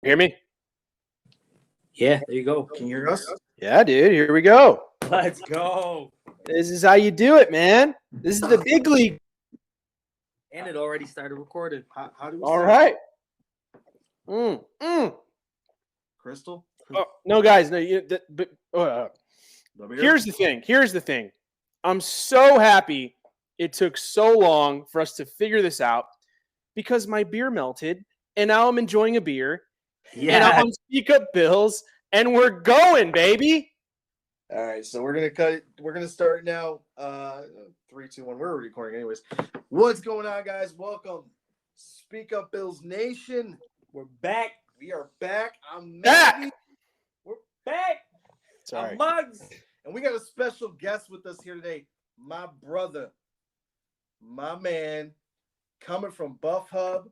Hear me? Yeah, there you go. Can you hear us? Yeah, dude. Here we go. Let's go. This is how you do it, man. This is the big league. And it already started recording. How do we All start? right. Crystal? Oh, no, guys. No. Over here? Here's the thing. I'm so happy it took so long for us to figure this out because my beer melted, and now I'm enjoying a beer. And I'm on Speak Up Bills, and we're going, baby. All right, so we're gonna cut it. We're gonna start now. 3, 2, 1. We're recording anyways. What's going on, guys? Welcome, Speak Up Bills Nation. We're back. We are back. I'm Back. Maggie. We're back. Sorry. I'm Muggs. And we got a special guest with us here today. My brother, my man, coming from Buff Hub,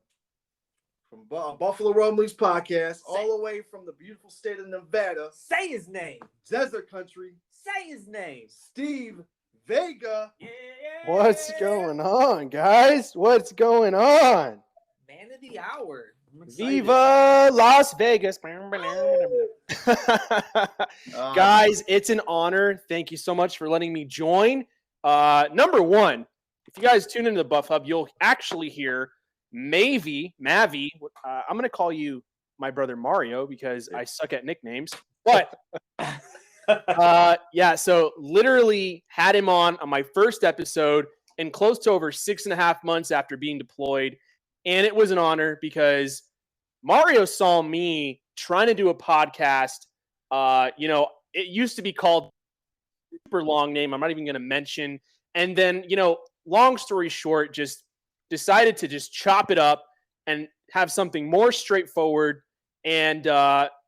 from Buffalo Rumblings podcast, all the way from the beautiful state of Nevada, Say his name. desert country, Say his name. Steve Vega. Yeah. What's going on, guys? What's going on? Man of the hour. I'm excited. Viva Las Vegas. Uh, Guys, it's an honor. Thank you so much for letting me join. Number one, if you guys tune into the Buff Hub, you'll actually hear Mavi. I'm going to call you my brother Mario because I suck at nicknames. But yeah, so literally had him on my first episode and close to over 6.5 months after being deployed. And it was an honor because Mario saw me trying to do a podcast. It used to be called super long name. I'm not even going to mention. And then, long story short, just decided to just chop it up and have something more straightforward. And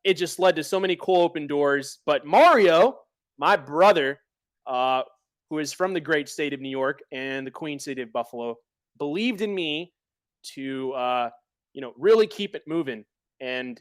it just led to so many cool open doors. But Mario, my brother, who is from the great state of New York and the Queen City of Buffalo, believed in me to, really keep it moving. And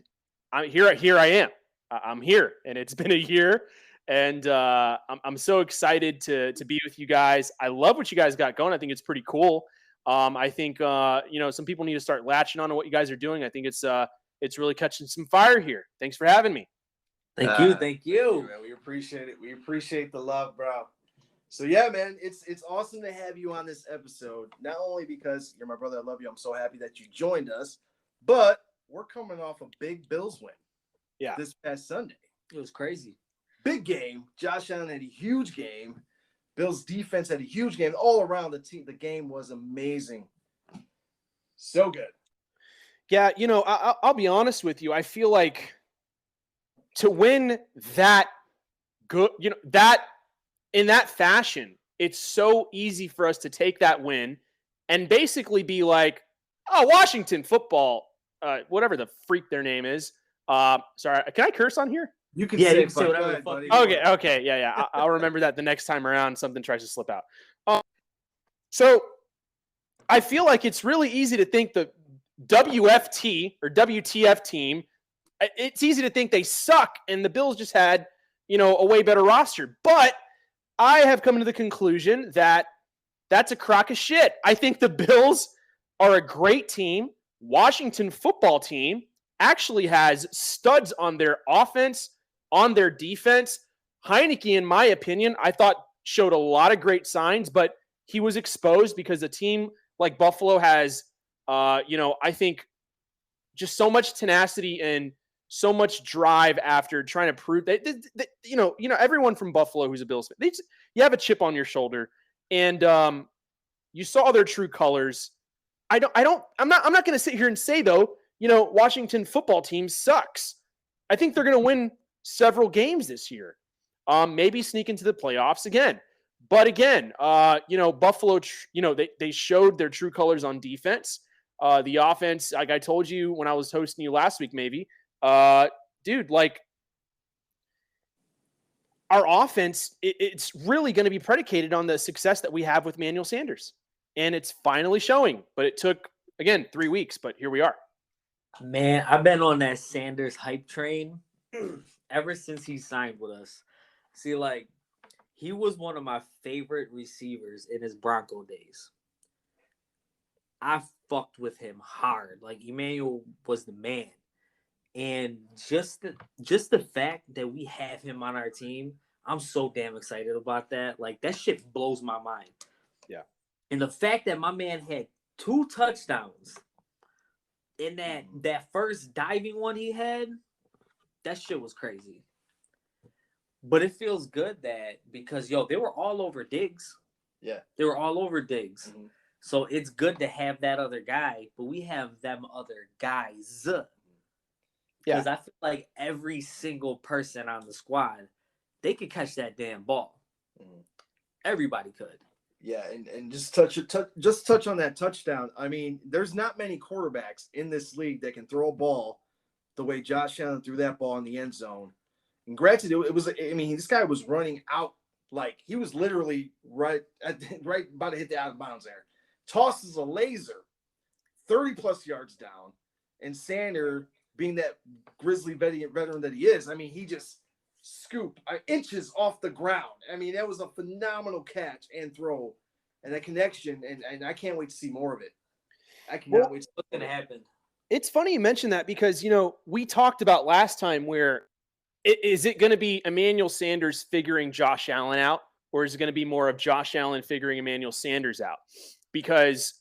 here I am. I'm here, and it's been a year. And I'm so excited to be with you guys. I love what you guys got going. I think it's pretty cool. I think some people need to start latching on to what you guys are doing. I think it's really catching some fire here. Thanks for having me. Thank you. Man, we appreciate it. We appreciate the love, bro. So yeah, man, it's awesome to have you on this episode. Not only because you're my brother, I love you. I'm so happy that you joined us, but we're coming off a big Bills win. Yeah. This past Sunday. It was crazy. Big game. Josh Allen had a huge game. Bills defense had a huge game. All around the team, the game was amazing. So good. Yeah, I'll be honest with you. I feel like to win that good, that in that fashion, it's so easy for us to take that win and basically be like, oh, Washington football, whatever the freak their name is. Sorry, can I curse on here? You can Yeah, say you can say whatever the fuck you want. Okay, yeah. I'll remember that the next time around something tries to slip out. So I feel like it's really easy to think the WFT or WTF team, it's easy to think they suck and the Bills just had, a way better roster. But I have come to the conclusion that that's a crock of shit. I think the Bills are a great team. Washington football team actually has studs on their offense, on their defense. Heineke, in my opinion, I thought showed a lot of great signs, but he was exposed because a team like Buffalo has, I think just so much tenacity and so much drive after trying to prove that, everyone from Buffalo who's a Bills fan, you have a chip on your shoulder, and you saw their true colors. I'm not going to sit here and say though, Washington football team sucks. I think they're going to win several games this year. Maybe sneak into the playoffs again. But again, Buffalo, they showed their true colors on defense. The offense, like I told you when I was hosting you last week, maybe, dude, like our offense, it's really going to be predicated on the success that we have with Manuel Sanders. And it's finally showing, but it took, again, 3 weeks, but here we are. Man, I've been on that Sanders hype train ever since he signed with us. See, like, he was one of my favorite receivers in his Bronco days. I fucked with him hard. Like, Emmanuel was the man. And just the fact that we have him on our team, I'm so damn excited about that. Like, that shit blows my mind. Yeah. And the fact that my man had 2 touchdowns in that first diving one he had, that shit was crazy. But it feels good that because they were all over Diggs. Yeah. They were all over Diggs. Mhm. So it's good to have that other guy, but we have them other guys. Because I feel like every single person on the squad, they could catch that damn ball. Mhm. Everybody could. Yeah, and just touch on that touchdown. I mean, there's not many quarterbacks in this league that can throw a ball the way Josh Allen threw that ball in the end zone. And granted, it was. I mean, this guy was running out like he was literally right about to hit the out of bounds there. Tosses a laser, 30+ yards down, and Sander, being that Grizzly veteran that he is, I mean, he just scooped inches off the ground. I mean, that was a phenomenal catch and throw, and that connection, and I can't wait to see more of it. I cannot wait to see What's going to happen? It's funny you mention that because, we talked about last time where is it going to be Emmanuel Sanders figuring Josh Allen out, or is it going to be more of Josh Allen figuring Emmanuel Sanders out? Because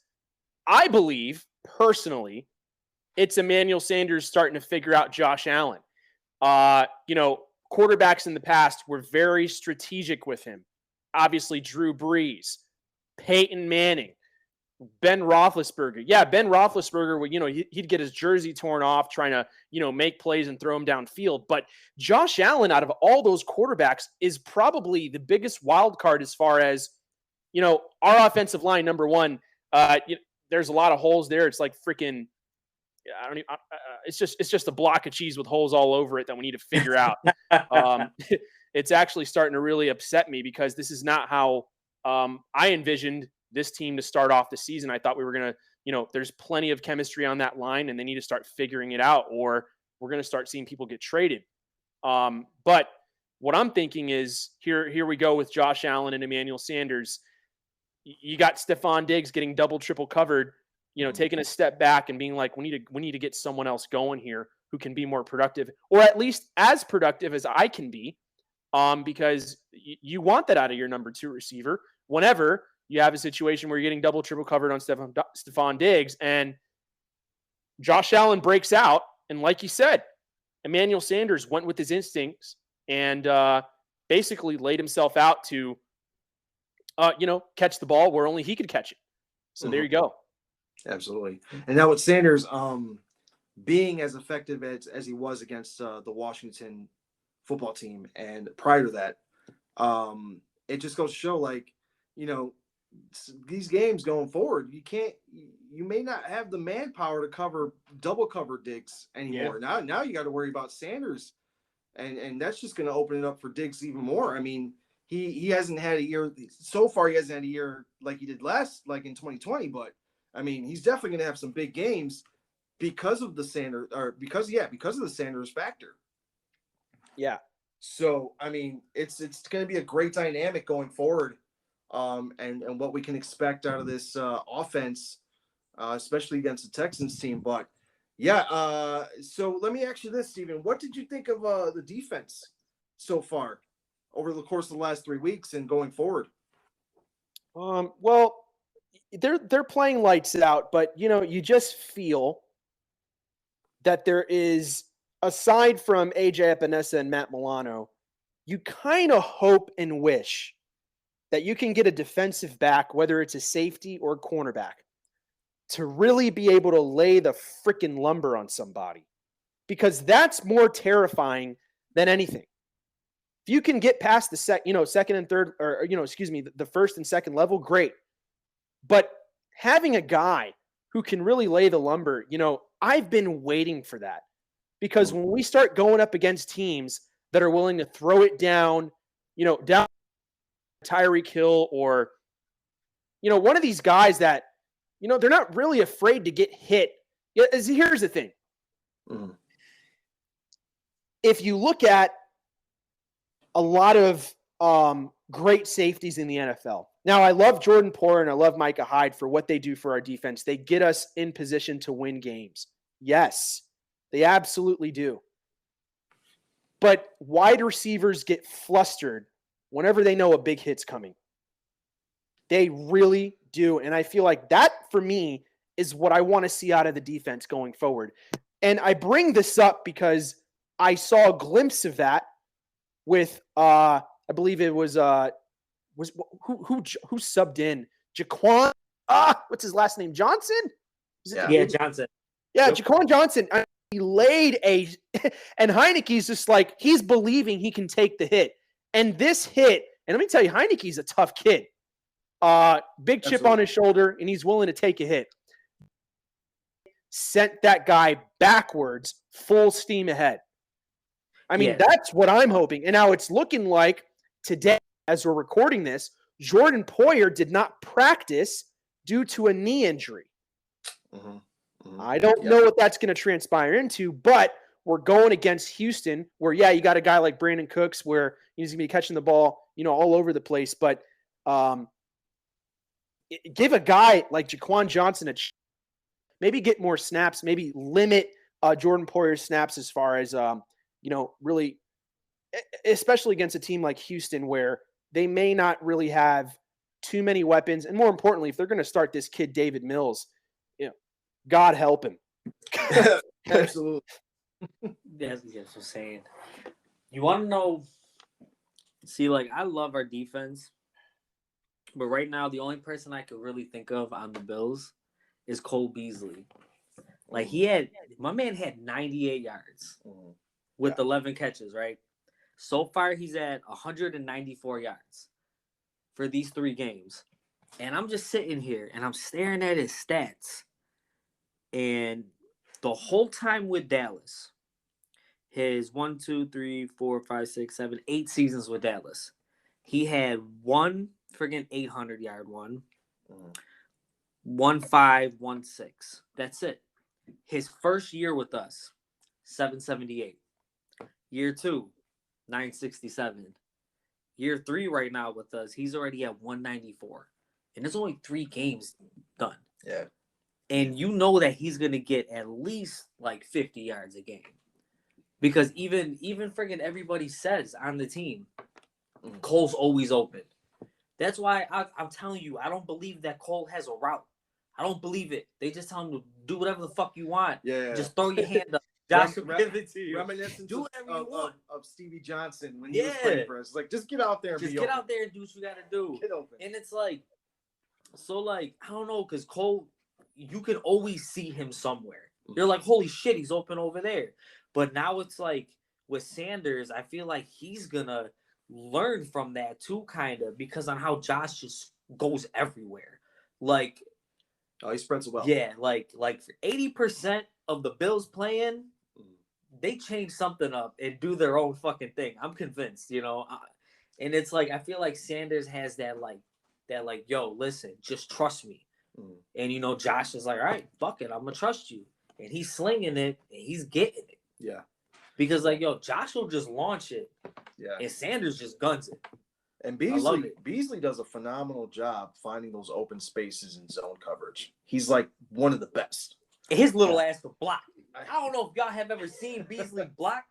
I believe, personally, it's Emmanuel Sanders starting to figure out Josh Allen. Quarterbacks in the past were very strategic with him. Obviously, Drew Brees, Peyton Manning, Ben Roethlisberger. Yeah, Ben Roethlisberger would, he'd get his jersey torn off trying to, make plays and throw him downfield. But Josh Allen, out of all those quarterbacks, is probably the biggest wild card as far as, our offensive line, number one. There's a lot of holes there. It's like freaking. It's just a block of cheese with holes all over it that we need to figure out. It's actually starting to really upset me because this is not how I envisioned this team to start off the season. I thought we were going to, there's plenty of chemistry on that line and they need to start figuring it out or we're going to start seeing people get traded. But what I'm thinking is here we go with Josh Allen and Emmanuel Sanders. You got Stephon Diggs getting double, triple covered, taking a step back and being like, we need to get someone else going here who can be more productive or at least as productive as I can be. Because you want that out of your number 2 receiver whenever you have a situation where you're getting double, triple covered on Stephon Diggs and Josh Allen breaks out. And like you said, Emmanuel Sanders went with his instincts and basically laid himself out to, catch the ball where only he could catch it. So there you go. Absolutely. And now with Sanders being as effective as he was against the Washington football team and prior to that, it just goes to show these games going forward, you may not have the manpower to double cover Diggs anymore. Yeah. Now you got to worry about Sanders and that's just going to open it up for Diggs even more. I mean, he hasn't had a year so far. He hasn't had a year like he did in 2020, but I mean, he's definitely going to have some big games because of the Sanders because of the Sanders factor. Yeah. So, I mean, it's going to be a great dynamic going forward. And what we can expect out of this offense, especially against the Texans team. But yeah, so let me ask you this, Steven. What did you think of the defense so far over the course of the last 3 weeks and going forward? Well, they're playing lights out, but you just feel that there is, aside from AJ Epinesa and Matt Milano, you kind of hope and wish that you can get a defensive back, whether it's a safety or a cornerback, to really be able to lay the freaking lumber on somebody, because that's more terrifying than anything. If you can get past the second and third, or the first and second level, great. But having a guy who can really lay the lumber, I've been waiting for that, because when we start going up against teams that are willing to throw it down, down Tyreek Hill or, one of these guys that, they're not really afraid to get hit. Here's the thing. Mm-hmm. If you look at a lot of great safeties in the NFL. Now, I love Jordan Poyer and I love Micah Hyde for what they do for our defense. They get us in position to win games. Yes, They absolutely do. But wide receivers get flustered whenever they know a big hit's coming. They really do. And I feel like that, for me, is what I want to see out of the defense going forward. And I bring this up because I saw a glimpse of that with, I believe it was who subbed in? Jaquan, what's his last name? Johnson? Yeah, Johnson. Yeah, Yep. Jaquan Johnson. He laid and Heineke's just like, he's believing he can take the hit. And this hit, and let me tell you, Heineke's a tough kid. Big chip Absolutely. on his shoulder, and he's willing to take a hit. Sent that guy backwards, full steam ahead. I mean, Yeah. that's what I'm hoping. And now it's looking like today, as we're recording this, Jordan Poyer did not practice due to a knee injury. Mhm. Mhm. I don't Yeah. know what that's going to transpire into, but we're going against Houston, where, yeah, you got a guy like Brandon Cooks, where he's going to be catching the ball, all over the place. But give a guy like Jaquan Johnson maybe get more snaps, maybe limit Jordan Poyer's snaps as far as, really, especially against a team like Houston, where they may not really have too many weapons. And more importantly, if they're going to start this kid, David Mills, God help him. Absolutely. That's what I'm saying. You want to know? See, like, I love our defense, but right now the only person I could really think of on the Bills is Cole Beasley. Like, my man had 98 yards Mhm. with 11 catches, right? So far, he's at 194 yards for these 3 games. And I'm just sitting here and I'm staring at his stats. And the whole time with Dallas, his 1, 2, 3, 4, 5, 6, 7, 8 seasons with Dallas, he had one friggin' 800-yard one, Mhm. 1.516. That's it. His first year with us, 778. Year 2, 967. Year 3 right now with us, he's already at 194. And there's only 3 games done. Yeah. And you know that he's gonna get at least like 50 yards a game. Because even friggin' everybody says on the team, Mhm. Cole's always open. That's why I'm telling you, I don't believe that Cole has a route. I don't believe it. They just tell him to do whatever the fuck you want. Yeah. Just throw your hand up. Josh will give it to you. Reminiscent Do whatever you want. of Stevie Johnson when he was Yeah. playing for us. Like, just get out there and Just be get open. out there and do what you gotta do. Get open. And it's like, so like, I don't know, because Cole, you can always see him somewhere. You're like, holy shit, he's open over there. But now it's like with Sanders, I feel like he's gonna learn from that too, kind of, because on how Josh just goes everywhere. Like, Oh, he spreads it well. yeah, like for 80% of the Bills playing, they change something up and do their own fucking thing. I'm convinced, and it's like, I feel like Sanders has that yo, listen, just trust me. And Josh is like, all right, fuck it, I'm gonna trust you. And he's slinging it and he's getting it. Yeah. Because like, yo, Josh will just launch it Yeah. and Sanders just guns it. And love Beasley does a phenomenal job finding those open spaces in zone coverage. He's like one of the best. His little ass will block. I don't know if y'all have ever seen Beasley block,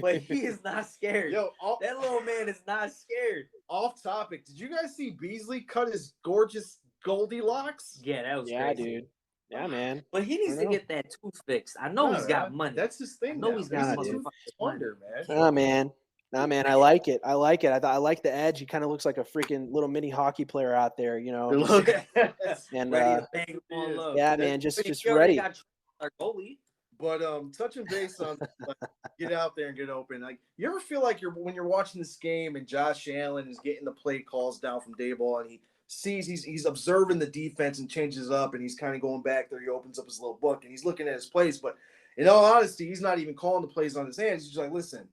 but he is not scared. Yo, That little man is not scared. off topic. Did you guys see Beasley cut his gorgeous Goldilocks? Yeah, that was Yeah, crazy. dude. Yeah, man. But he needs to get that tooth fixed. I know he's got money. That's his thing. I know now. he's got a motherfucking tooth wonder, man. Oh, man. Nah, man, I like it. I like it. I like the edge. He kind of looks like a freaking little mini hockey player out there, And Ready to bang him on love. yeah, man, just He already ready. got our goalie. But touching base on like, get out there and get open. Like, you ever feel like when you're watching this game and Josh Allen is getting the play calls down from Daboll and he sees he's observing the defense and changes up and he's kind of going back there. He opens up his little book and he's looking at his plays. But in all honesty, he's not even calling the plays on his hands. He's just like, listen,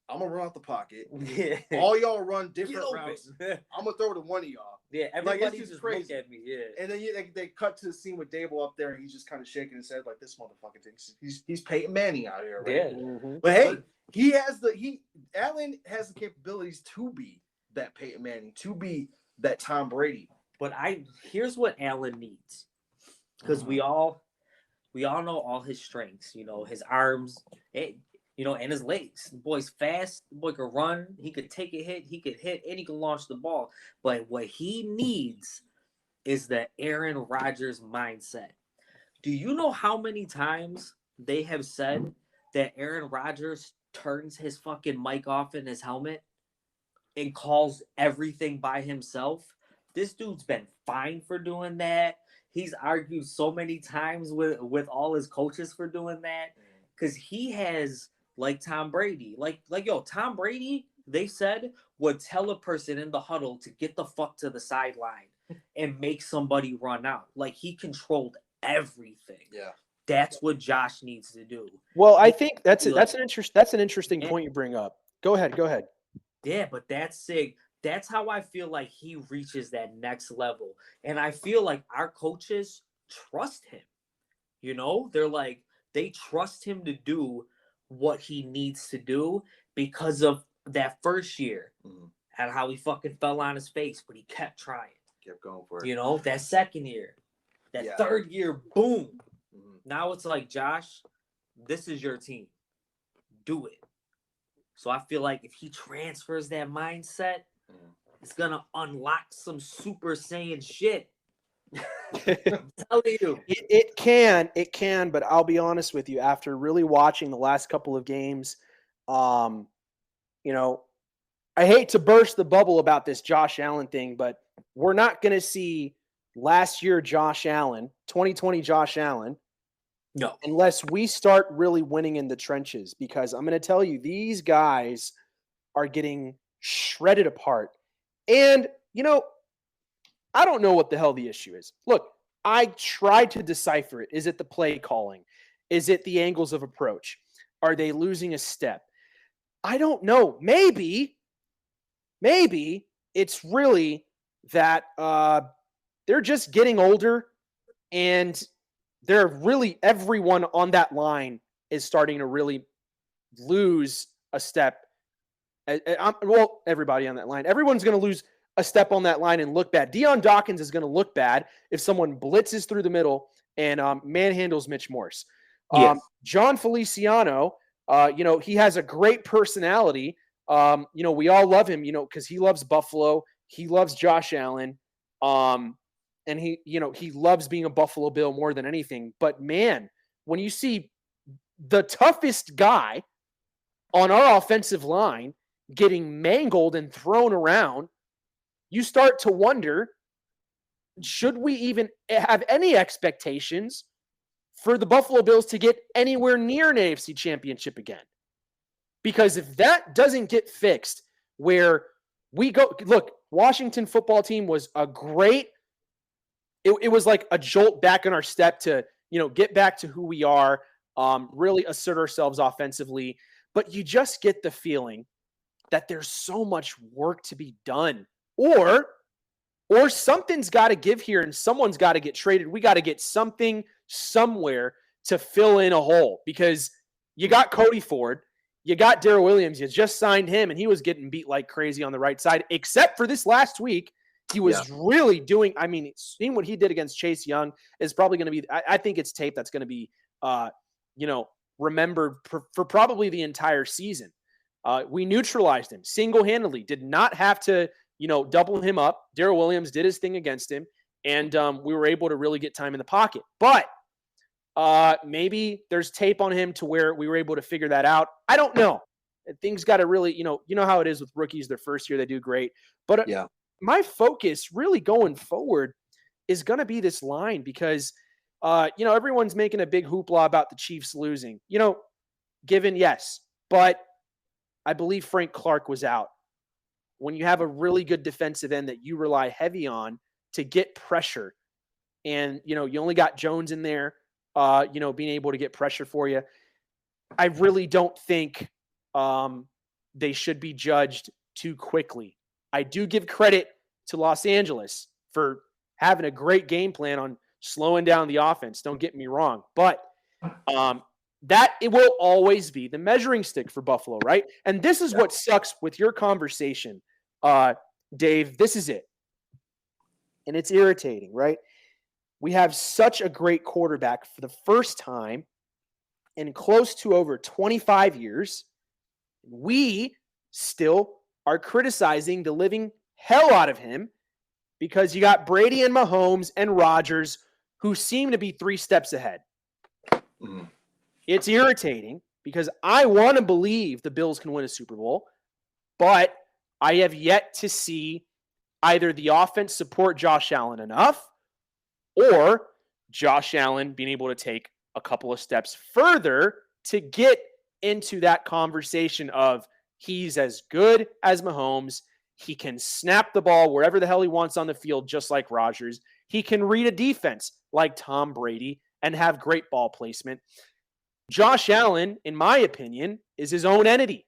I'm gonna run out the pocket. Yeah. All y'all run Get different open. routes. I'm gonna throw to one of y'all. Yeah, Like, everybody it's just crazy. look at me. Yeah. And then they cut to the scene with Daboll up there, and he's just kind of shaking his head like this motherfucker thinks he's Peyton Manning out here. Right? Yeah. Mhm. But hey, Allen has the capabilities to be that Peyton Manning, to be that Tom Brady. But here's what Allen needs, because we all we all know all his strengths. You know, his arms, and his legs. The boy's fast. The boy can run. He could take a hit. He could hit, and he can launch the ball. But what he needs is the Aaron Rodgers mindset. Do you know how many times they have said that Aaron Rodgers turns his fucking mic off in his helmet and calls everything by himself? This dude's been fined for doing that. He's argued so many times with all his coaches for doing that because he has, like Tom Brady, Tom Brady, they said, would tell a person in the huddle to get the fuck to the sideline and make somebody run out. Like, he controlled everything. Yeah. That's what Josh needs to do. Well, I think that's an interesting point you bring up. Go ahead. Yeah, but that's sick. That's how I feel like he reaches that next level. And I feel like our coaches trust him. You know, they trust him to do what he needs to do because of that first year and how he fucking fell on his face, but he kept trying. Kept going for it. You know, that second year, that third year, boom. Now it's like, Josh, this is your team. Do it. So I feel like if he transfers that mindset, it's going to unlock some Super Saiyan shit. I'm telling you. It can, but I'll be honest with you. After really watching the last couple of games, I hate to burst the bubble about this Josh Allen thing, but we're not going to see last year Josh Allen, 2020 Josh Allen, no, unless we start really winning in the trenches. Because I'm going to tell you, these guys are getting shredded apart. And, I don't know what the hell the issue is. Look, I tried to decipher it. Is it the play calling? Is it the angles of approach? Are they losing a step? I don't know. Maybe it's really that they're just getting older and they're really, everyone on that line is starting to really lose a step. Well, everybody on that line. Everyone's going to lose a step on that line and look bad. Deion Dawkins is going to look bad if someone blitzes through the middle and manhandles Mitch Morse. Yes. John Feliciano, he has a great personality. We all love him, because he loves Buffalo. He loves Josh Allen. And he loves being a Buffalo Bill more than anything. But man, when you see the toughest guy on our offensive line getting mangled and thrown around, you start to wonder, should we even have any expectations for the Buffalo Bills to get anywhere near an AFC championship again? Because if that doesn't get fixed, where we go, look, Washington football team was a great, it was like a jolt back in our step to, get back to who we are, really assert ourselves offensively. But you just get the feeling that there's so much work to be done. Or something's got to give here and someone's got to get traded. We got to get something somewhere to fill in a hole, because you got Cody Ford, you got Darrell Williams, you just signed him, and he was getting beat like crazy on the right side, except for this last week. He was really doing, seeing what he did against Chase Young is probably going to be, I think it's tape that's going to be, remembered for probably the entire season. We neutralized him single-handedly, did not have to, double him up. Darrell Williams did his thing against him, and we were able to really get time in the pocket. But maybe there's tape on him to where we were able to figure that out. I don't know. Things got to really, how it is with rookies. Their first year, they do great. But my focus really going forward is going to be this line, because, everyone's making a big hoopla about the Chiefs losing. Given, yes. But I believe Frank Clark was out. When you have a really good defensive end that you rely heavy on to get pressure, and, you only got Jones in there, being able to get pressure for you, I really don't think they should be judged too quickly. I do give credit to Los Angeles for having a great game plan on slowing down the offense. Don't get me wrong. But that it will always be the measuring stick for Buffalo, right? And this is what sucks with your conversation, Dave. This is it. And it's irritating, right? we have such a great quarterback for the first time in close to over 25 years. We still are criticizing the living hell out of him because you got Brady and Mahomes and Rodgers who seem to be 3 steps ahead. Mm-hmm. It's irritating because I want to believe the Bills can win a Super Bowl, but I have yet to see either the offense support Josh Allen enough or Josh Allen being able to take a couple of steps further to get into that conversation of he's as good as Mahomes. He can snap the ball wherever the hell he wants on the field, just like Rodgers. He can read a defense like Tom Brady and have great ball placement. Josh Allen, in my opinion, is his own entity.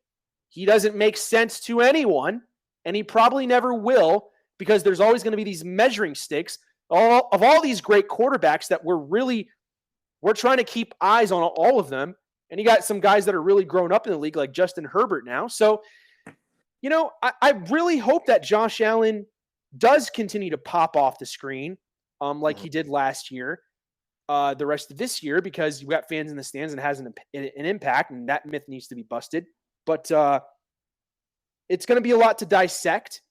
He doesn't make sense to anyone, and he probably never will, because there's always going to be these measuring sticks of all these great quarterbacks that we're trying to keep eyes on all of them. And you got some guys that are really grown up in the league, like Justin Herbert now. So, I really hope that Josh Allen does continue to pop off the screen like he did last year, the rest of this year, because you've got fans in the stands and it has an impact, and that myth needs to be busted. But it's going to be a lot to dissect.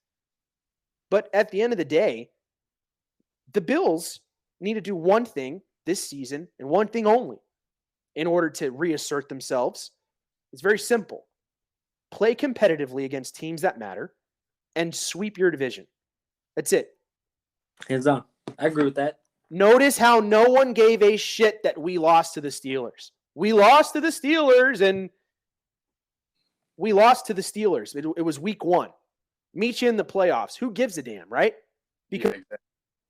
But at the end of the day, the Bills need to do one thing this season and one thing only in order to reassert themselves. It's very simple. Play competitively against teams that matter and sweep your division. That's it. Hands on. I agree with that. Notice how no one gave a shit that we lost to the Steelers. We lost to the Steelers, and we lost to the Steelers. It was week 1. Meet you in the playoffs. Who gives a damn, right? Because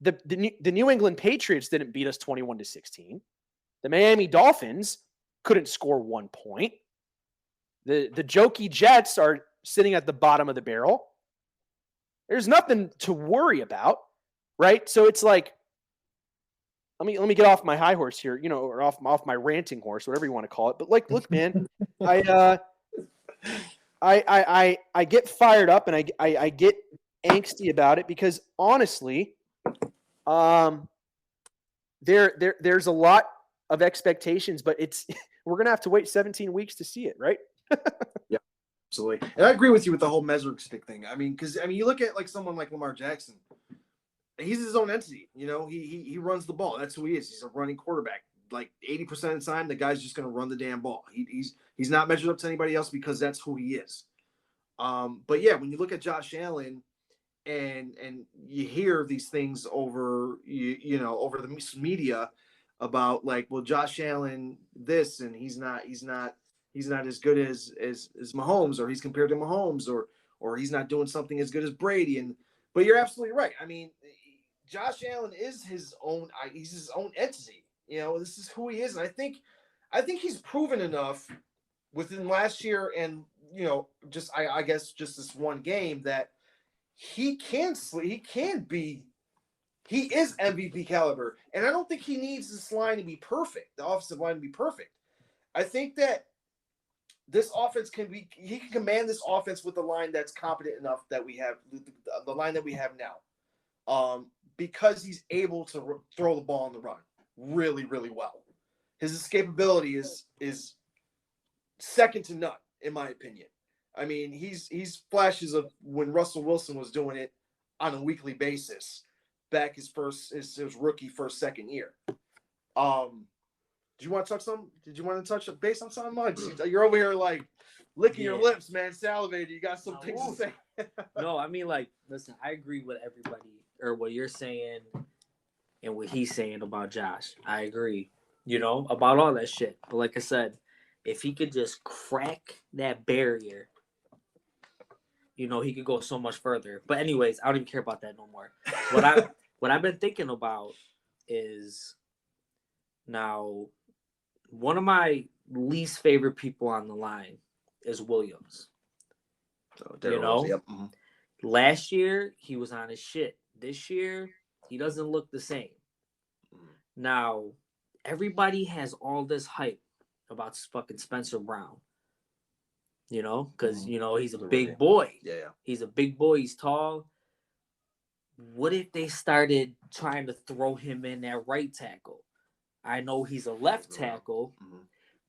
the New England Patriots didn't beat us 21-16. The Miami Dolphins couldn't score 1 point. The jokey Jets are sitting at the bottom of the barrel. There's nothing to worry about, right? So it's like, let me get off my high horse here, or off my ranting horse, whatever you want to call it. But like, look, man, I get fired up and I get angsty about it because honestly, there's a lot of expectations, but we're gonna have to wait 17 weeks to see it, right? Yeah, absolutely. And I agree with you with the whole measuring stick thing. Because you look at like someone like Lamar Jackson. He's his own entity. He runs the ball. That's who he is. He's a running quarterback. Like 80% of the time, the guy's just going to run the damn ball. He's not measured up to anybody else because that's who he is. But yeah, when you look at Josh Allen and you hear these things over over the media about like, well, Josh Allen this and he's not as good as Mahomes, or he's compared to Mahomes, or he's not doing something as good as Brady. But you're absolutely right. I mean, Josh Allen is his own. He's his own entity. This is who he is, and I think he's proven enough within last year, and I guess just this one game that he is MVP caliber, and I don't think he needs this line to be perfect, the offensive line to be perfect. I think that this offense he can command this offense with the line that's competent enough that we have, the line that we have now, because he's able to throw the ball on the run really, really well. His escapability is second to none, in my opinion. I mean, he's flashes of when Russell Wilson was doing it on a weekly basis back his rookie second year. Did you want to touch something? Did you want to touch base on something? You're over here like licking your lips, man, salivating. You got some things to say. No, I mean, like, listen, I agree with everybody, or what you're saying and what he's saying about Josh. I agree, about all that shit. But like I said, if he could just crack that barrier, he could go so much further. But anyways, I don't even care about that no more. What I've been thinking about is now one of my least favorite people on the line is Williams. Yep. Last year he was on his shit. This year he doesn't look the same. Now everybody has all this hype about fucking Spencer Brown. Because he's a big boy. Yeah. He's a big boy. He's tall. what if they started trying to throw him in at right tackle? I know he's a left tackle,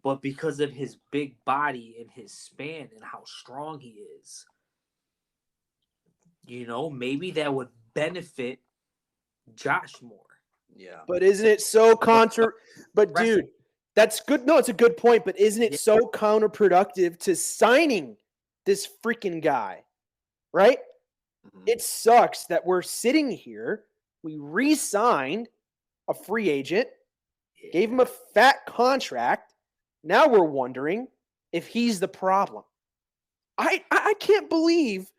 but because of his big body and his span and how strong he is, maybe that would benefit Josh more. Yeah. But isn't it so But dude, that's good. No, it's a good point. But isn't it so counterproductive to signing this freaking guy? Right? It sucks that we're sitting here. We re-signed a free agent, gave him a fat contract. Now we're wondering if he's the problem. I can't believe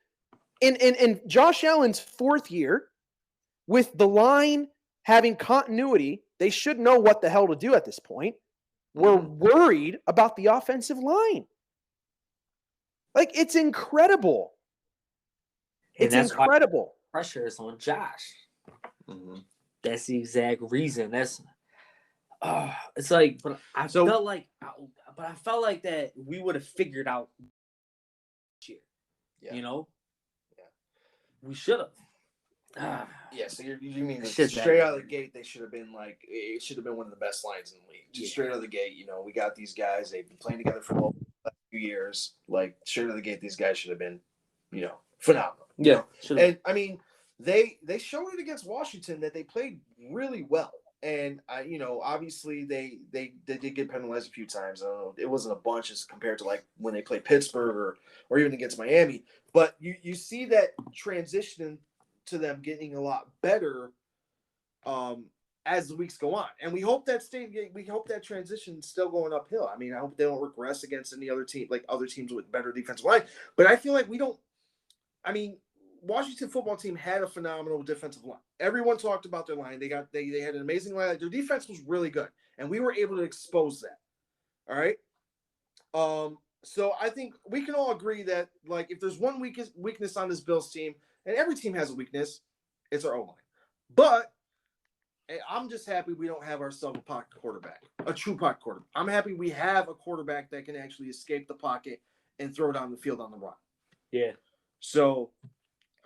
in Josh Allen's fourth year, with the line having continuity, they should know what the hell to do at this point. We're worried about the offensive line. Like, it's incredible. It's incredible. Pressure is on Josh. That's the exact reason. It's like, but I felt like that we would have figured out this year. Yeah. We should have. Yeah, so you mean Shit, straight out of the gate, they should have been it should have been one of the best lines in the league. Just straight out of the gate, we got these guys. They've been playing together for a few years. Like, straight out of the gate, these guys should have been, phenomenal. Yeah. And I mean, they showed it against Washington that they played really well. And obviously they did get penalized a few times. I don't know, it wasn't a bunch as compared to like when they played Pittsburgh or even against Miami. But you see that transition to them getting a lot better as the weeks go on, and we hope that transition's still going uphill. I mean, I hope they don't regress against any other team, like other teams with better defensive line. But I feel like we don't. I mean, Washington football team had a phenomenal defensive line. Everyone talked about their line. They had an amazing line. Their defense was really good, and we were able to expose that. All right. So I think we can all agree that, like, if there's one weakness on this Bills team, and every team has a weakness, it's our O-line. But I'm just happy we don't have ourselves a pocket quarterback, a true pocket quarterback. I'm happy we have a quarterback that can actually escape the pocket and throw down the field on the run. Yeah. So,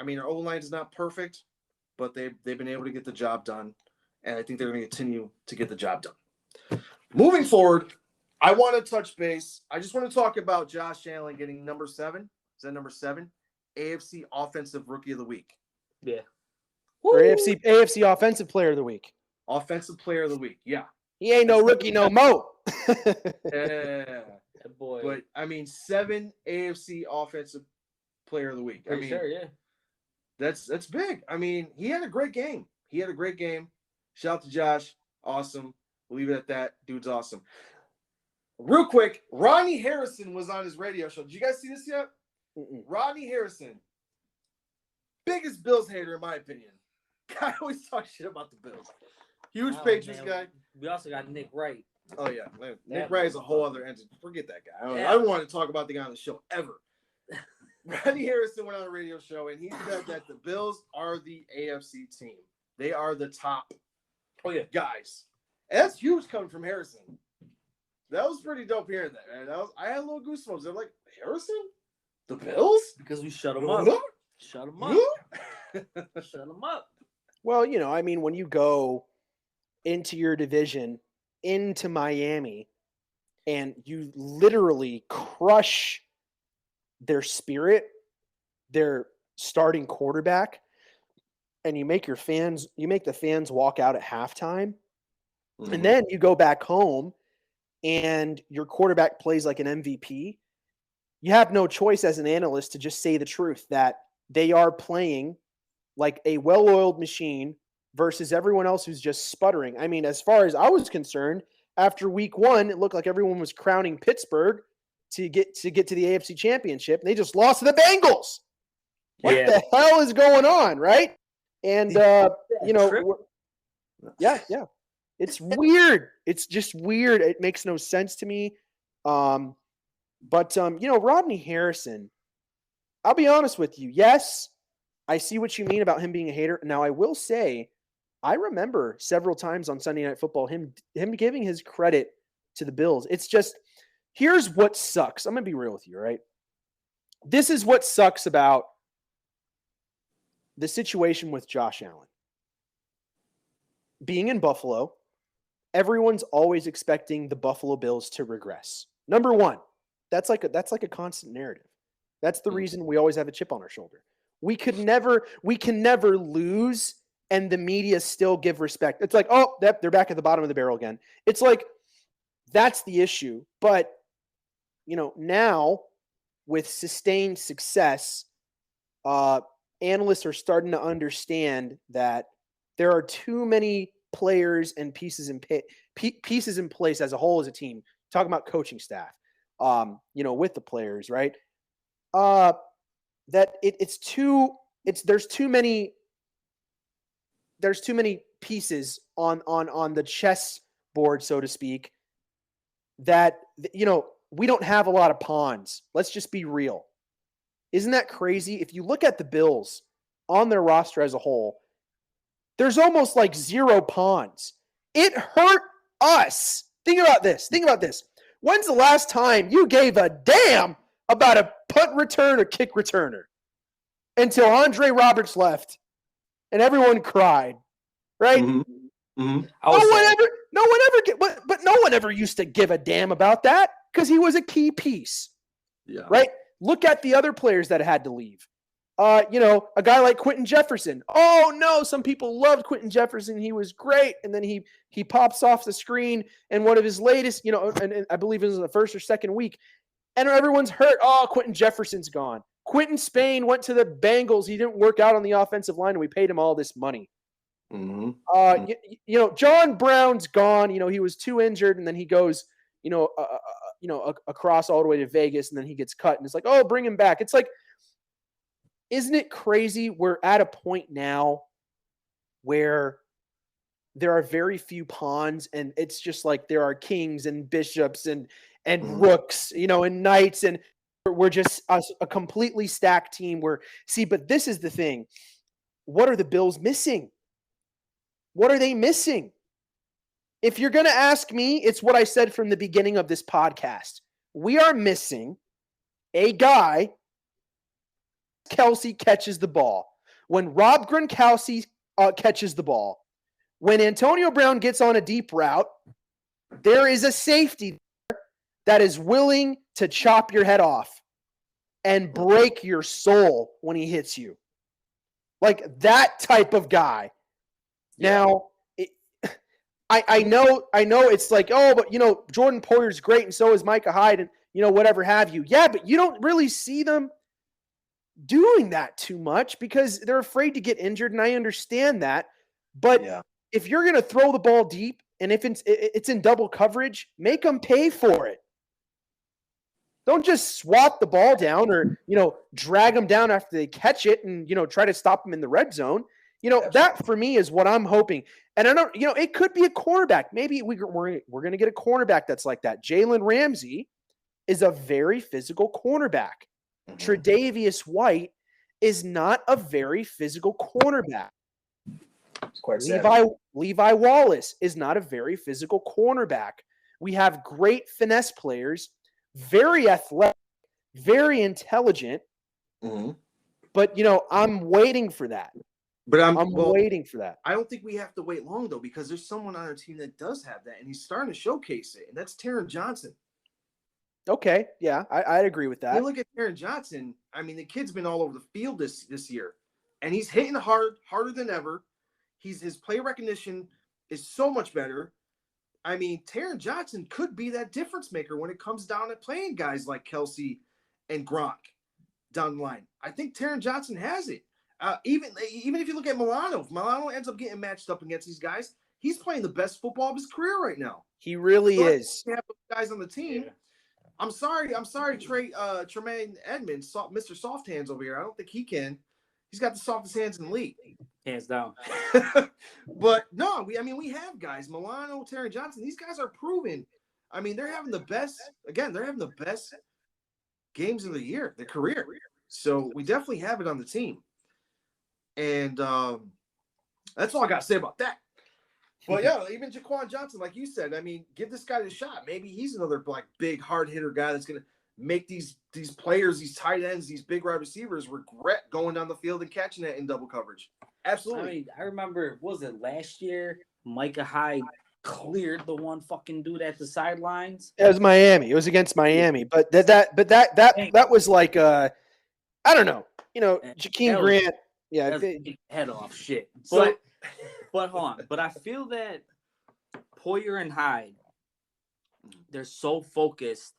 I mean, our O-line is not perfect, but they've been able to get the job done, and I think they're going to continue to get the job done. Moving forward, I want to touch base. I just want to talk about Josh Allen getting number 7. Is that number 7? AFC Offensive Rookie of the Week. Yeah. Or AFC Offensive Player of the Week. Offensive Player of the Week. Yeah. He ain't no rookie no more. Yeah. Boy. But, I mean, 7 AFC Offensive Player of the Week. I mean, sure, yeah. That's big. I mean, he had a great game. Shout out to Josh. Awesome. We'll leave it at that. Dude's awesome. Real quick, Ronnie Harrison was on his radio show. Did you guys see this yet? Rodney Harrison, biggest Bills hater in my opinion. Guy always talks shit about the Bills. Huge Patriots guy. We also got Nick Wright. Oh yeah, Nick Wright is a whole other entity. Forget that guy. I don't want to talk about the guy on the show ever. Rodney Harrison went on a radio show and he said that the Bills are the AFC team. They are the top guys. And that's huge coming from Harrison. That was pretty dope hearing that, man. I had a little goosebumps. They're like, Harrison? The Bills? Because we shut them up. Shut them up. Shut them up. Well, I mean, when you go into your division, into Miami, and you literally crush their spirit, their starting quarterback, and you make the fans walk out at halftime, and then you go back home and your quarterback plays like an MVP, you have no choice as an analyst to just say the truth that they are playing like a well-oiled machine versus everyone else who's just sputtering. I mean, as far as I was concerned, after week 1, it looked like everyone was crowning Pittsburgh to get to the AFC Championship, and they just lost to the Bengals. What the hell is going on, right? And yeah. It's weird. It's just weird. It makes no sense to me. But Rodney Harrison, I'll be honest with you. Yes, I see what you mean about him being a hater. Now, I will say, I remember several times on Sunday Night Football him giving his credit to the Bills. It's just, here's what sucks. I'm going to be real with you, right? This is what sucks about the situation with Josh Allen. Being in Buffalo, everyone's always expecting the Buffalo Bills to regress. Number one, that's like a constant narrative. That's the reason we always have a chip on our shoulder. We can never lose and the media still give respect. It's like, oh, they're back at the bottom of the barrel again. It's like, that's the issue. But, now with sustained success, analysts are starting to understand that there are too many players and pieces in place as a whole as a team. Talking about coaching staff, with the players, right? That there's too many pieces on the chess board, so to speak, that we don't have a lot of pawns. Let's just be real. Isn't that crazy? If you look at the Bills on their roster as a whole, there's almost like zero pawns. It hurt us. Think about this. When's the last time you gave a damn about a punt return or kick returner? Until Andre Roberts left and everyone cried, right? Mm-hmm. Mm-hmm. No one ever used to give a damn about that because he was a key piece. Yeah. Right? Look at the other players that had to leave. A guy like Quentin Jefferson. Oh no, some people loved Quentin Jefferson. He was great. And then he pops off the screen and one of his latest, and I believe it was in the first or second week, and everyone's hurt. Oh, Quentin Jefferson's gone. Quentin Spain went to the Bengals. He didn't work out on the offensive line, and we paid him all this money. Mm-hmm. John Brown's gone. He was too injured, and then he goes, across all the way to Vegas, and then he gets cut, and it's like, oh, bring him back. It's like, isn't it crazy? We're at a point now where there are very few pawns, and it's just like there are kings and bishops and rooks, and knights, and we're just a completely stacked team. But this is the thing. What are the Bills missing? What are they missing? If you're going to ask me, it's what I said from the beginning of this podcast. We are missing a guy. Kelce catches the ball. When Rob Gronkowski catches the ball, when Antonio Brown gets on a deep route, there is a safety that is willing to chop your head off and break your soul when he hits you. Like that type of guy. Now, I know it's like, oh, but Jordan Poyer's great and so is Micah Hyde and whatever have you. Yeah, but you don't really see them doing that too much because they're afraid to get injured, and I understand that. But if you're going to throw the ball deep and if it's in double coverage, make them pay for it. Don't just swat the ball down or, drag them down after they catch it and, try to stop them in the red zone. That for me is what I'm hoping. And I don't, it could be a cornerback. Maybe we're going to get a cornerback that's like that. Jalen Ramsey is a very physical cornerback. Mm-hmm. Tre'Davious White is not a very physical cornerback. Levi Wallace is not a very physical cornerback. We have great finesse players, very athletic, very intelligent. Mm-hmm. But, I'm waiting for that. But I'm waiting for that. I don't think we have to wait long, though, because there's someone on our team that does have that, and he's starting to showcase it, and that's Taron Johnson. Okay, yeah, I'd agree with that. You look at Taron Johnson, I mean, the kid's been all over the field this year, and he's hitting harder than ever. His play recognition is so much better. I mean, Taron Johnson could be that difference maker when it comes down to playing guys like Kelce and Gronk down the line. I think Taron Johnson has it. Even if you look at Milano, if Milano ends up getting matched up against these guys, he's playing the best football of his career right now. He really is. You have guys on the team. Yeah. I'm sorry, Tremaine Edmonds, Mr. Soft Hands over here. I don't think he can. He's got the softest hands in the league, hands down. But no, we have guys, Milano, Taron Johnson. These guys are proven. I mean, they're having the best. Again, they're having the best games of the year, their career. So we definitely have it on the team. And that's all I got to say about that. Well, yeah, even Jaquan Johnson, like you said, I mean, give this guy a shot. Maybe he's another big hard hitter guy that's gonna. make these players, these tight ends, these big wide receivers regret going down the field and catching it in double coverage. Absolutely. I mean, I remember, was it last year? Micah Hyde cleared the one fucking dude at the sidelines. It was Miami. It was against Miami, but that was like I don't know. You know, Jakeem Grant. Yeah, That's head off shit. So- But hold on. But I feel that Poyer and Hyde, they're so focused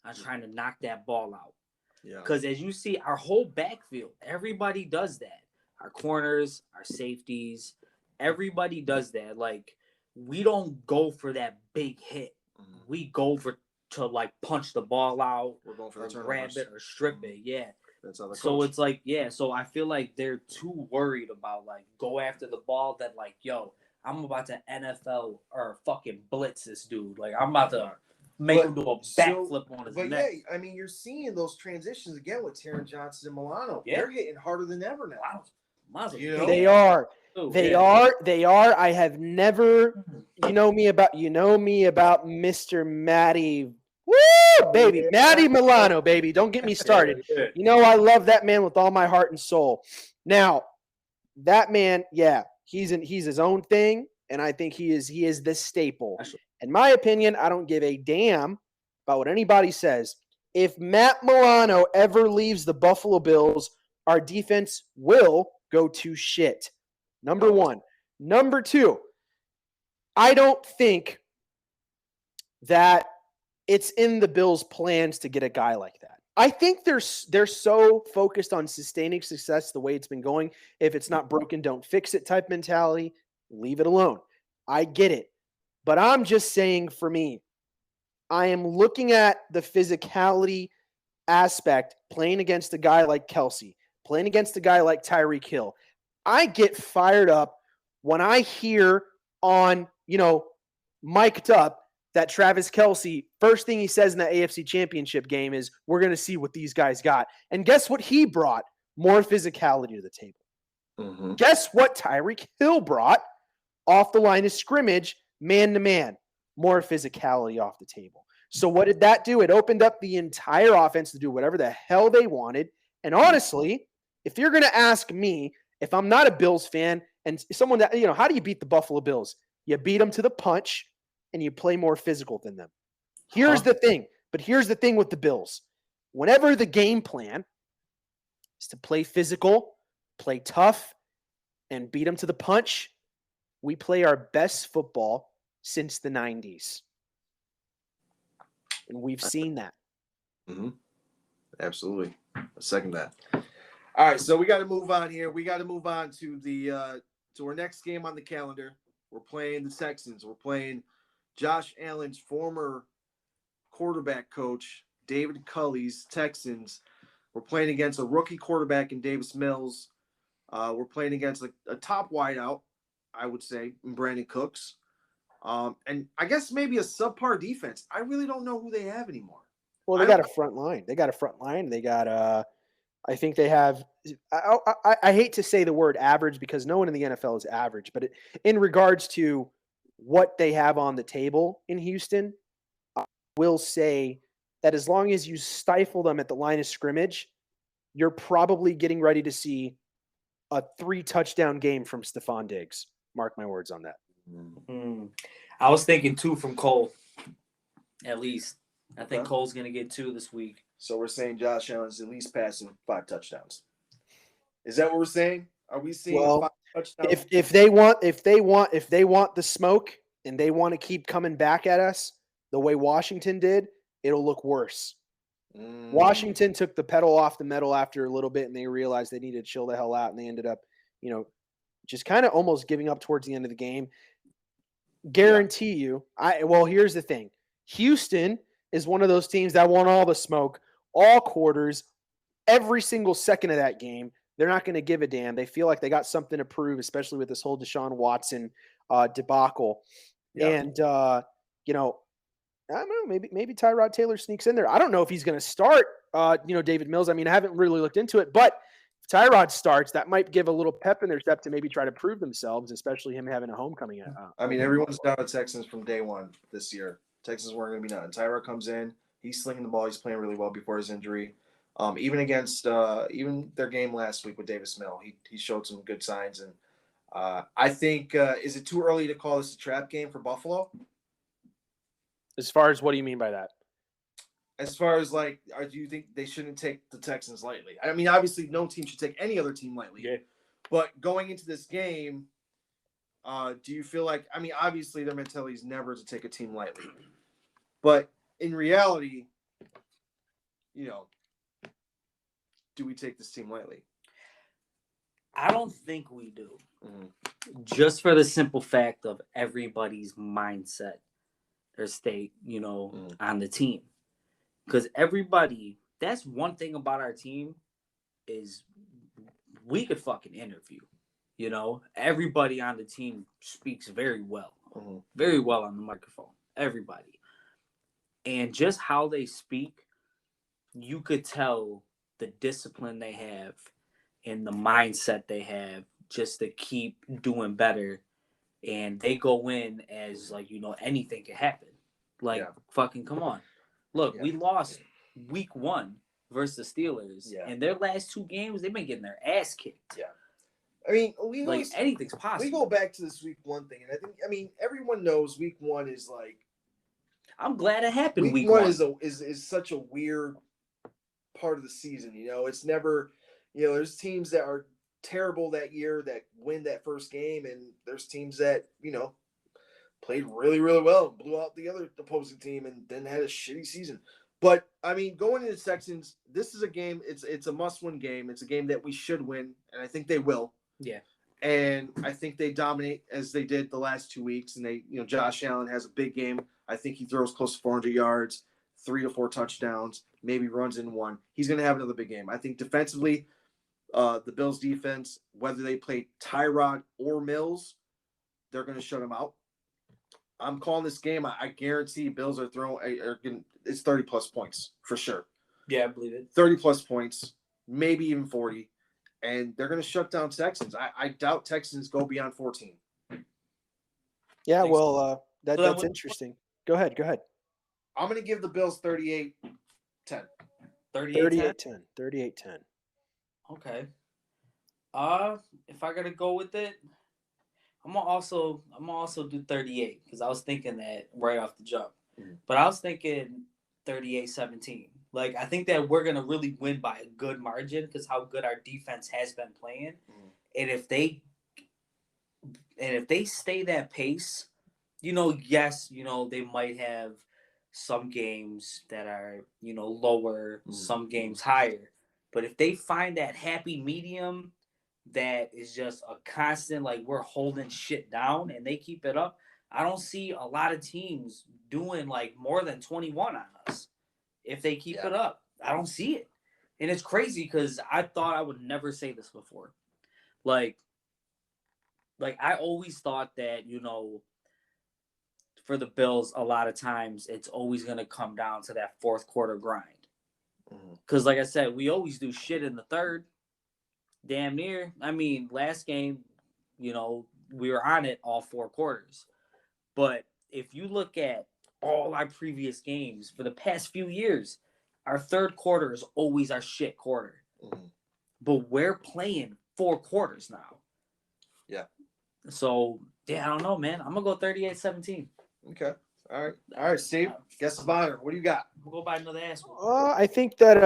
on trying to knock that ball out. Yeah. Because as you see, our whole backfield, everybody does that. Our corners, our safeties, everybody does that. Like, we don't go for that big hit. We go to like punch the ball out, We're going for or the grab turnovers. it or strip it. Yeah. That's how So it's like, yeah. So I feel like they're too worried about like go after the ball that like, yo, I'm about to NFL or fucking blitz this dude. Like I'm about to make him do a backflip on his But neck. yeah, I mean, you're seeing those transitions again with Taron Johnson and Milano. Yeah. They're hitting harder than ever now. Miles You know? they are. too, They yeah. are. They are. I have never. You know me about Mr. Matty. Woo, baby, Yeah. Matty Milano, baby. Don't get me started. Yeah. You know I love that man with all my heart and soul. Now, that man, yeah, he's his own thing, and I think he is the staple. In my opinion, I don't give a damn about what anybody says. If Matt Milano ever leaves the Buffalo Bills, our defense will go to shit. Number one. Number two, I don't think that it's in the Bills' plans to get a guy like that. I think they're so focused on sustaining success the way it's been going. If it's not broken, don't fix it type mentality. Leave it alone. I get it. But I'm just saying for me, I am looking at the physicality aspect playing against a guy like Kelsey, playing against a guy like Tyreek Hill. I get fired up when I hear on, mic'd up that Travis Kelsey, first thing he says in the AFC Championship game is, we're going to see what these guys got. And guess what he brought? More physicality to the table. Mm-hmm. Guess what Tyreek Hill brought? Off the line of scrimmage, man-to-man. More physicality off the table. So what did that do? It opened up the entire offense to do whatever the hell they wanted. And honestly, if you're going to ask me, if I'm not a Bills fan, and someone that, how do you beat the Buffalo Bills? You beat them to the punch, and you play more physical than them. Here's the thing. But here's the thing with the Bills. Whenever the game plan is to play physical, play tough, and beat them to the punch, we play our best football since the 90s. And we've seen that. Mm-hmm. Absolutely. I second that. All right, so we got to move on here. We got to move on to to our next game on the calendar. We're playing the Texans. We're playing Josh Allen's former quarterback coach, David Culley's Texans. We're playing against a rookie quarterback in Davis Mills. We're playing against a top wideout, I would say, in Brandon Cooks. And I guess maybe a subpar defense. I really don't know who they have anymore. Well, they got a front line. They got I think they have I hate to say the word average because no one in the NFL is average, but in regards to what they have on the table in Houston, I will say that as long as you stifle them at the line of scrimmage, you're probably getting ready to see a 3-touchdown game from Stephon Diggs. Mark my words on that. I was thinking 2 from Cole, at least. I think Cole's going to get 2 this week. So we're saying Josh Allen's at least passing 5 touchdowns. Is that what we're saying? Are we seeing 5 touchdowns? If they want the smoke and they want to keep coming back at us the way Washington did, it'll look worse. Washington took the pedal off the metal after a little bit, and they realized they needed to chill the hell out, and they ended up, just kind of almost giving up towards the end of the game. Guarantee you. Here's the thing. Houston is one of those teams that want all the smoke, all quarters, every single second of that game. They're not going to give a damn. They feel like they got something to prove, especially with this whole Deshaun Watson debacle. Yeah. And, I don't know, maybe Tyrod Taylor sneaks in there. I don't know if he's going to start, David Mills. I mean, I haven't really looked into it, but if Tyrod starts, that might give a little pep in their step to maybe try to prove themselves, especially him having a homecoming. I mean, everyone's down at Texans from day one this year. Texans weren't going to be done. Tyrod comes in, He's slinging the ball. He's playing really well before his injury. Even against even their game last week with Davis Mill, he showed some good signs. And I think is it too early to call this a trap game for Buffalo? As far as what do you mean by that? As far as like, do you think they shouldn't take the Texans lightly? I mean, obviously, no team should take any other team lightly. Yeah. But going into this game, do you feel like? I mean, obviously, their mentality is never to take a team lightly, but in reality, do we take this team lightly? I don't think we do. Mm-hmm. Just for the simple fact of everybody's mindset or state, on the team. Because everybody, that's one thing about our team is we could fucking interview. Everybody on the team speaks very well. Mm-hmm. Very well on the microphone. Everybody. And just how they speak, you could tell the discipline they have and the mindset they have just to keep doing better. And they go in as like, anything can happen. Like, fucking come on. Look, we lost week 1 versus the Steelers. Yeah. And their last 2 games, they've been getting their ass kicked. Yeah. I mean, anything's possible. We go back to this week 1 thing, and I mean, everyone knows week 1 is like. I'm glad it happened. Week 1 is such a weird part of the season. It's never. There's teams that are terrible that year that win that first game, and there's teams that played really, really well, blew out the other opposing team, and then had a shitty season. But I mean, going into the Texans, this is a game. It's a must-win game. It's a game that we should win, and I think they will. Yeah. And I think they dominate as they did the last 2 weeks. And they, Josh Allen has a big game. I think he throws close to 400 yards, 3 to 4 touchdowns, maybe runs in 1. He's going to have another big game. I think defensively, the Bills defense, whether they play Tyrod or Mills, they're going to shut him out. I'm calling this game. I guarantee Bills are it's 30 plus points for sure. Yeah, I believe it. 30 plus points, maybe even 40. And they're going to shut down Texans. I doubt Texans go beyond 14. Yeah, well, that's interesting. Go ahead. I'm going to give the Bills 38-10. 38-10? 38-10. Okay. If I got to go with it, I'm gonna also do 38 because I was thinking that right off the jump. Mm-hmm. But I was thinking 38-17. Like, I think that we're going to really win by a good margin because how good our defense has been playing. Mm-hmm. And if they stay that pace, yes, they might have some games that are, lower, mm-hmm. some games higher. But if they find that happy medium that is just a constant, like, we're holding shit down and they keep it up, I don't see a lot of teams doing, like, more than 21 on us. If they keep it up, I don't see it. And it's crazy because I thought I would never say this before. Like I always thought that, for the Bills, a lot of times it's always going to come down to that fourth quarter grind. Because, like I said, we always do shit in the third. Damn near. I mean, last game, we were on it all 4 quarters. But if you look at all our previous games for the past few years, our third quarter is always our shit quarter. Mm-hmm. But we're playing 4 quarters now. Yeah. So, I don't know, man. I'm going to go 38-17. Okay. All right, Steve. Guess of honor. What do you got? We'll go buy another ass one. I think that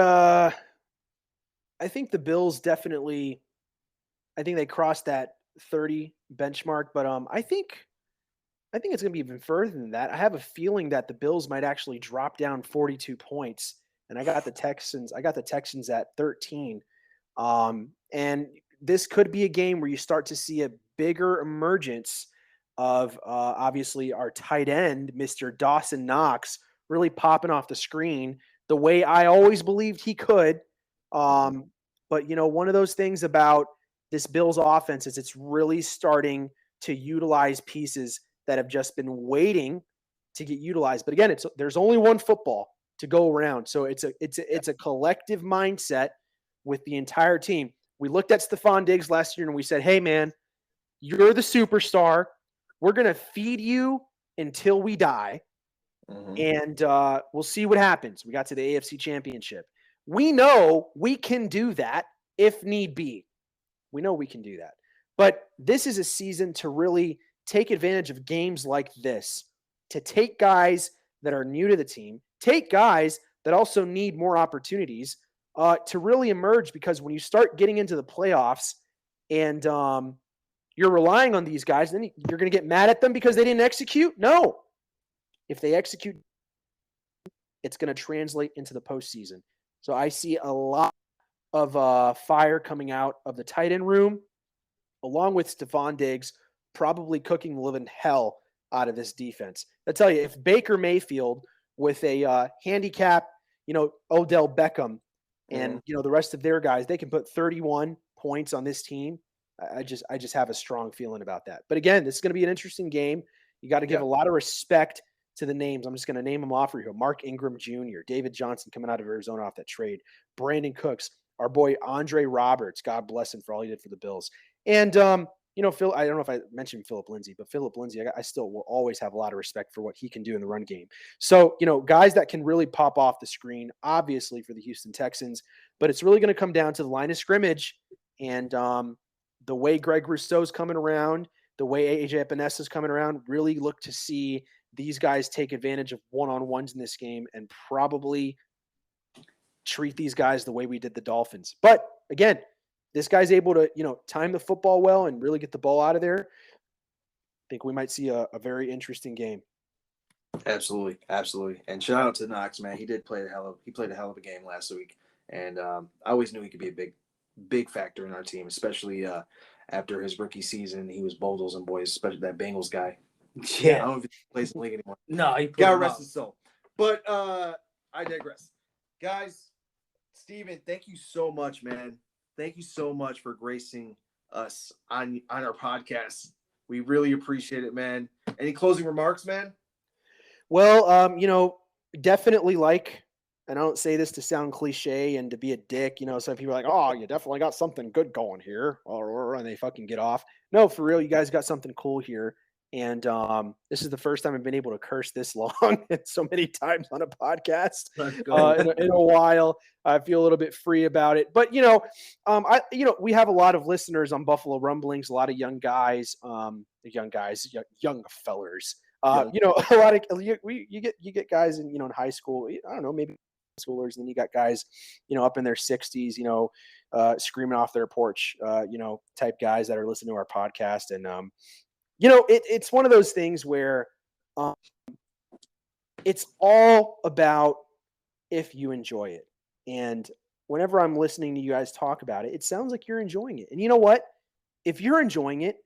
I think the Bills definitely – I think they crossed that 30 benchmark. But I think it's going to be even further than that. I have a feeling that the Bills might actually drop down 42 points, and I got the Texans at 13. And this could be a game where you start to see a bigger emergence of obviously our tight end, Mr. Dawson Knox, really popping off the screen the way I always believed he could. But, one of those things about this Bills offense is it's really starting to utilize pieces that have just been waiting to get utilized. But again, there's only one football to go around. So it's a collective mindset with the entire team. We looked at Stephon Diggs last year and we said, hey man, you're the superstar. We're going to feed you until we die. And we'll see what happens. We got to the AFC Championship. We know we can do that if need be. We know we can do that. But this is a season to really take advantage of games like this, to take guys that are new to the team, take guys that also need more opportunities to really emerge, because when you start getting into the playoffs and you're relying on these guys, then you're going to get mad at them because they didn't execute? No. If they execute, it's going to translate into the postseason. So I see a lot of fire coming out of the tight end room, along with Stephon Diggs probably cooking the living hell out of this defense. I tell you, if Baker Mayfield with a handicap, Odell Beckham and, the rest of their guys, they can put 31 points on this team. I just have a strong feeling about that. But again, this is going to be an interesting game. You got to give a lot of respect to the names. I'm just going to name them off for you. Mark Ingram Jr., David Johnson coming out of Arizona off that trade, Brandon Cooks, our boy Andre Roberts, God bless him for all he did for the Bills. And, Phil, I don't know if I mentioned Philip Lindsay, but Philip Lindsay, I still will always have a lot of respect for what he can do in the run game. So, guys that can really pop off the screen, obviously, for the Houston Texans, but it's really going to come down to the line of scrimmage and the way Greg Rousseau's coming around, the way AJ Epinesa is coming around. Really look to see these guys take advantage of one-on-ones in this game and probably treat these guys the way we did the Dolphins. But again, this guy's able to, time the football well and really get the ball out of there. I think we might see a very interesting game. Absolutely. And shout out to Knox, man. He played a hell of a game last week. And I always knew he could be a big factor in our team, especially after his rookie season. He was Bozos and boys, especially that Bengals guy. Yeah. I don't know if he plays in the league anymore. No, he got rest his soul. But I digress. Guys, Steven, thank you so much, man. Thank you so much for gracing us on our podcast. We really appreciate it, man. Any closing remarks, man? Well, definitely and I don't say this to sound cliche and to be a dick, some people are like, oh, you definitely got something good going here, and they fucking get off. No, for real, you guys got something cool here. And this is the first time I've been able to curse this long and so many times on a podcast in a while. I feel a little bit free about it. But, we have a lot of listeners on Buffalo Rumblings, a lot of young guys, young fellers. A lot of you get guys in high school. I don't know, maybe schoolers, and then you got guys up in their 60s, screaming off their porch, type guys that are listening to our podcast. And it's one of those things where it's all about if you enjoy it. And whenever I'm listening to you guys talk about it, it sounds like you're enjoying it. And you know what? If you're enjoying it,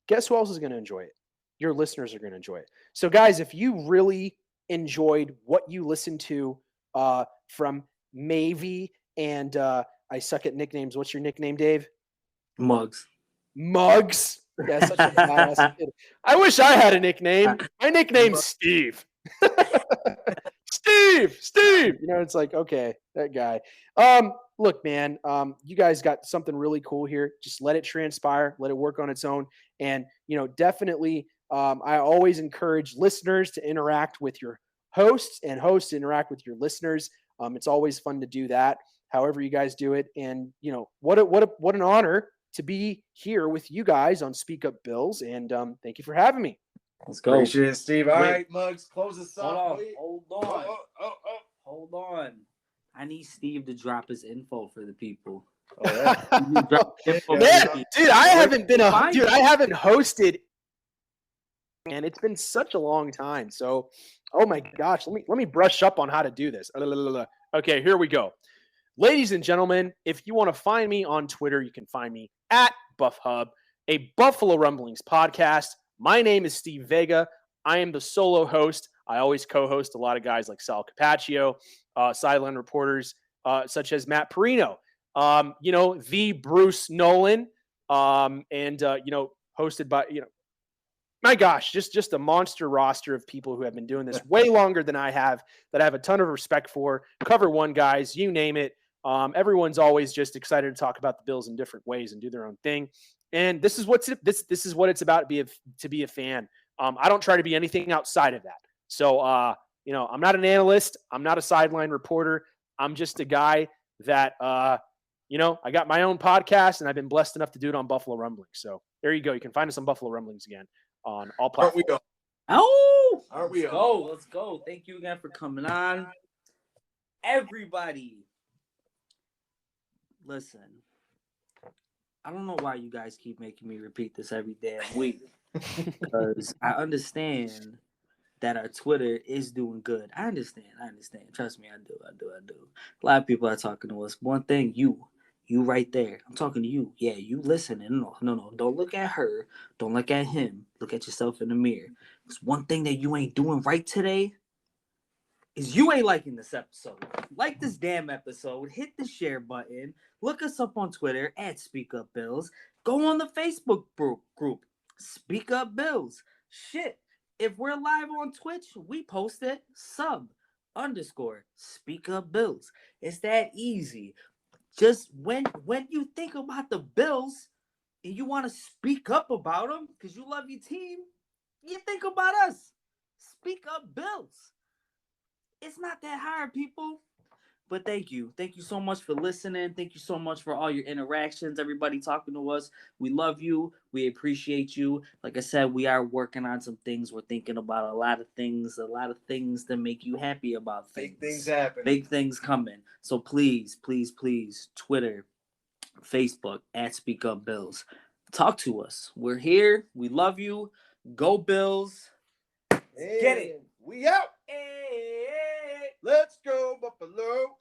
guess who else is going to enjoy it? Your listeners are going to enjoy it. So guys, if you really enjoyed what you listened to from Mavie and I suck at nicknames. What's your nickname, Dave? Mugs. Yeah, such a badass kid. I wish I had a nickname. My nickname's Steve. Steve. It's like, okay, that guy. Look, man, you guys got something really cool here. Just let it transpire, let it work on its own. And, definitely, I always encourage listeners to interact with your hosts and hosts to interact with your listeners. It's always fun to do that, however you guys do it. And, what an honor to be here with you guys on Speak Up Bills. And thank you for having me. Let's go. Appreciate it, Steve. All right, Muggs, close us up. Hold on. I need Steve to drop his info for the people. Oh, yeah. Dude, I haven't hosted, and it's been such a long time. So, oh my gosh, let me brush up on how to do this. Okay, here we go. Ladies and gentlemen, if you want to find me on Twitter, you can find me at BuffHub, a Buffalo Rumblings podcast. My name is Steve Vega. I am the solo host. I always co-host a lot of guys like Sal Capaccio, sideline reporters such as Matt Perino, the Bruce Nolan, and hosted by, my gosh, just a monster roster of people who have been doing this way longer than I have, that I have a ton of respect for. Cover one guys, you name it. Everyone's always just excited to talk about the Bills in different ways and do their own thing. And this is what it's about to be a fan. I don't try to be anything outside of that. So I'm not an analyst. I'm not a sideline reporter. I'm just a guy that, I got my own podcast, and I've been blessed enough to do it on Buffalo Rumblings. So there you go. You can find us on Buffalo Rumblings again on all Aren't platforms. we all? Oh, Aren't we let's go. Let's go. Thank you again for coming on. Everybody, listen. I don't know why you guys keep making me repeat this every damn week. Because I understand that our Twitter is doing good. I understand. Trust me, I do. A lot of people are talking to us. One thing, you right there. I'm talking to you. Yeah, you listening. No. Don't look at her. Don't look at him. Look at yourself in the mirror. Because one thing that you ain't doing right today is you ain't liking this episode. Like this damn episode. Hit the share button. Look us up on Twitter at Speak Up Bills. Go on the Facebook group. Speak Up Bills. Shit. If we're live on Twitch, we post it. _Speak Up Bills. It's that easy. Just when you think about the Bills and you want to speak up about them because you love your team, you think about us. Speak Up Bills. It's not that hard, people. But thank you. Thank you so much for listening. Thank you so much for all your interactions, everybody talking to us. We love you. We appreciate you. Like I said, we are working on some things. We're thinking about a lot of things to make you happy about things. Big things happen. Big things coming. So please, Twitter, Facebook, at Speak Up Bills. Talk to us. We're here. We love you. Go Bills. Get it. We out. Hey. Let's go, Buffalo.